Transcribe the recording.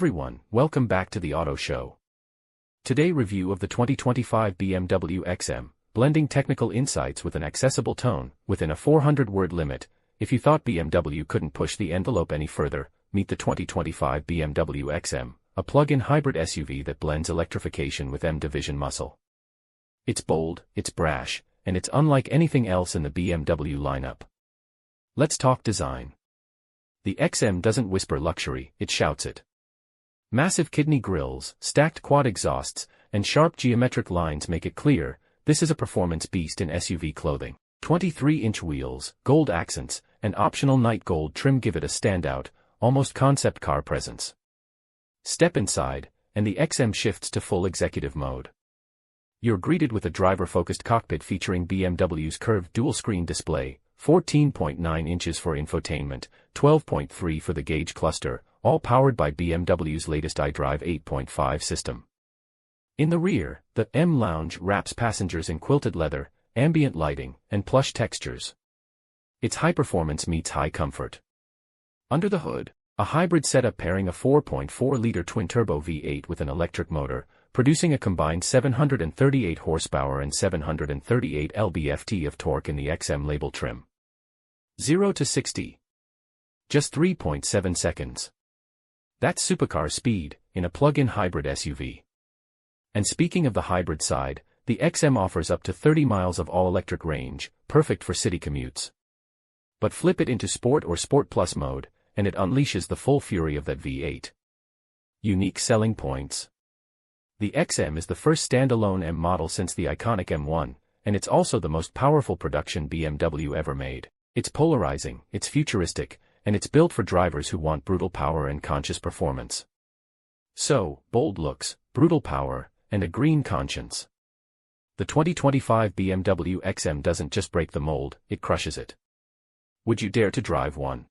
everyone, welcome back to the Auto Show. Today review of the 2025 BMW XM, blending technical insights with an accessible tone, within a 400-word limit. If you thought BMW couldn't push the envelope any further, meet the 2025 BMW XM, a plug-in hybrid SUV that blends electrification with M-Division muscle. It's bold, it's brash, and it's unlike anything else in the BMW lineup. Let's talk design. The XM doesn't whisper luxury, it shouts it. Massive kidney grilles, stacked quad exhausts, and sharp geometric lines make it clear, this is a performance beast in SUV clothing. 23-inch wheels, gold accents, and optional night gold trim give it a standout, almost concept car presence. Step inside, and the XM shifts to full executive mode. You're greeted with a driver-focused cockpit featuring BMW's curved dual-screen display, 14.9 inches for infotainment, 12.3 for the gauge cluster, all powered by BMW's latest iDrive 8.5 system. In the rear, the M Lounge wraps passengers in quilted leather, ambient lighting, and plush textures. It's high performance meets high comfort. Under the hood, a hybrid setup pairing a 4.4-liter twin-turbo V8 with an electric motor, producing a combined 738 horsepower and 738 lb-ft of torque in the XM label trim. 0 to 60. Just 3.7 seconds. That's supercar speed, in a plug-in hybrid SUV. And speaking of the hybrid side, the XM offers up to 30 miles of all-electric range, perfect for city commutes. But flip it into Sport or Sport Plus mode, and it unleashes the full fury of that V8. Unique selling points. The XM is the first standalone M model since the iconic M1, and it's also the most powerful production BMW ever made. It's polarizing, it's futuristic, and it's built for drivers who want brutal power and conscious performance. So, bold looks, brutal power, and a green conscience. The 2025 BMW XM doesn't just break the mold, it crushes it. Would you dare to drive one?